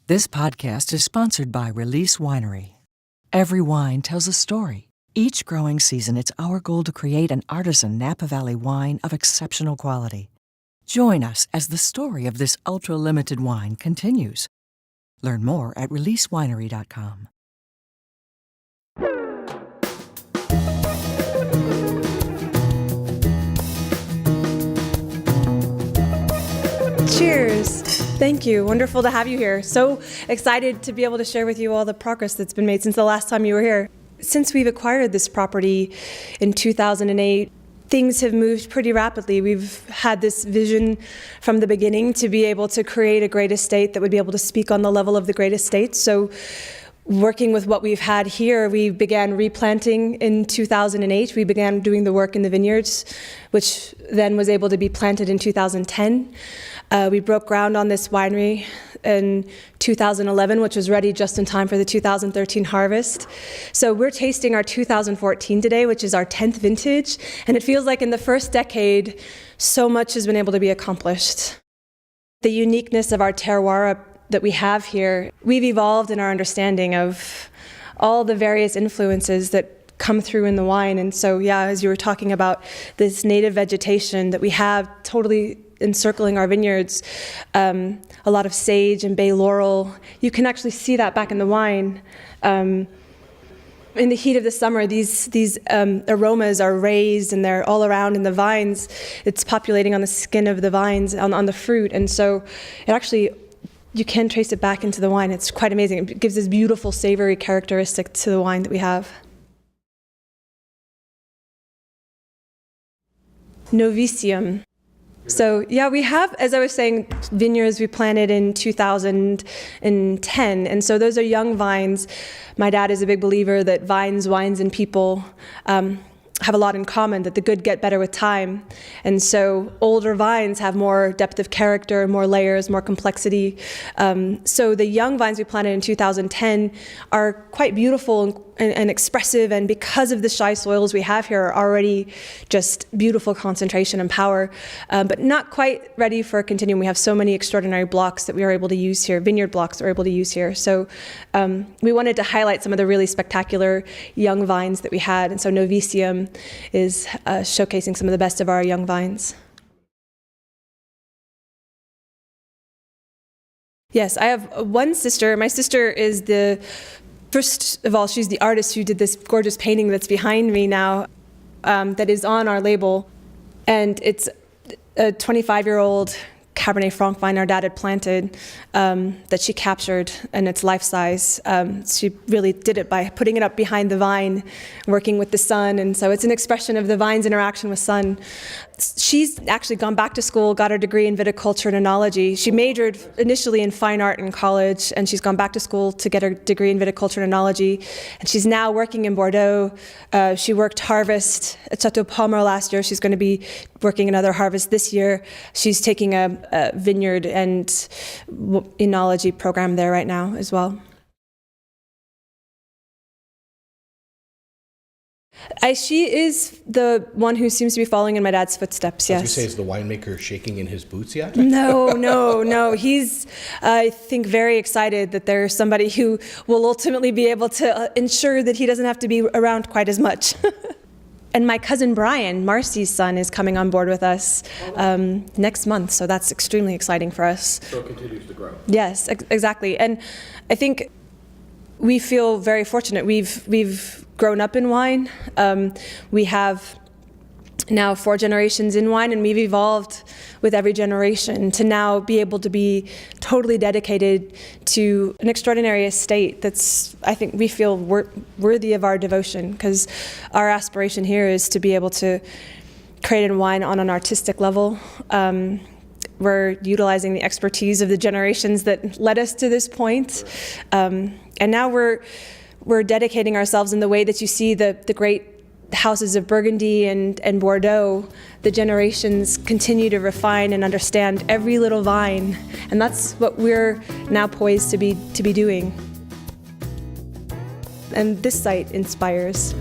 This podcast is sponsored by Release Winery. Every wine tells a story. Each growing season, it's our goal to create an artisan Napa Valley wine of exceptional quality. Join us as the story of this ultra-limited wine continues. Learn more at releasewinery.com. Cheers. Thank you. Wonderful to have you here. So excited to be able to share with you all the progress that's been made since the last time you were here. Since we've acquired this property in 2008, things have moved pretty rapidly. We've had this vision from the beginning to be able to create a great estate that would be able to speak on the level of the great estate. So working with what we've had here, we began replanting in 2008. We began doing the work in the vineyards, which then was able to be planted in 2010. We broke ground on this winery in 2011, which was ready just in time for the 2013 harvest. So we're tasting our 2014 today, which is our 10th vintage, and it feels like in the first decade, so much has been able to be accomplished. The uniqueness of our terroir that we have here, we've evolved in our understanding of all the various influences that come through in the wine. And so, yeah, as you were talking about this native vegetation that we have totally encircling our vineyards, a lot of sage and bay laurel, you can actually see that back in the wine. In the heat of the summer, these aromas are raised and they're all around in the vines. It's populating on the skin of the vines, on the fruit. And so it actually, you can trace it back into the wine. It's quite amazing. It gives this beautiful savory characteristic to the wine that we have. Novicium. So yeah, we have, as I was saying, vineyards we planted in 2010, and so those are young vines. My dad is a big believer that vines, wines, and people have a lot in common, that the good get better with time. And so older vines have more depth of character, more layers, more complexity. So the young vines we planted in 2010 are quite beautiful and expressive, and because of the shy soils we have here are already just beautiful concentration and power, but not quite ready for a continuum. We have so many extraordinary blocks that we are able to use here, vineyard blocks that we're able to use here. So we wanted to highlight some of the really spectacular young vines that we had, and so Novicium is showcasing some of the best of our young vines. Yes, I have one sister. My sister is first of all, she's the artist who did this gorgeous painting that's behind me now, that is on our label. And it's a 25-year-old Cabernet Franc vine our dad had planted, that she captured, and it's life-size. She really did it by putting it up behind the vine, working with the sun, and so it's an expression of the vine's interaction with sun. She's actually gone back to school, got her degree in viticulture and enology. She majored initially in fine art in college, and she's gone back to school to get her degree in viticulture and enology. And she's now working in Bordeaux. She worked harvest at Chateau Palmer last year. She's going to be working another harvest this year. She's taking a vineyard and enology program there right now as well. She is the one who seems to be following in my dad's footsteps, yes. As you say, is the winemaker shaking in his boots yet? No. He's, I think, very excited that there's somebody who will ultimately be able to ensure that he doesn't have to be around quite as much. And my cousin Brian, Marcy's son, is coming on board with us next month, so that's extremely exciting for us. So it continues to grow. Yes, exactly. And I think we feel very fortunate. We've grown up in wine. We have now 4 generations in wine, and we've evolved with every generation to now be able to be totally dedicated to an extraordinary estate that's, I think, we feel worthy of our devotion, because our aspiration here is to be able to create wine on an artistic level. We're utilizing the expertise of the generations that led us to this point. And now we're dedicating ourselves in the way that you see the great houses of Burgundy and Bordeaux. The generations continue to refine and understand every little vine, and that's what we're now poised to be doing. And this site inspires.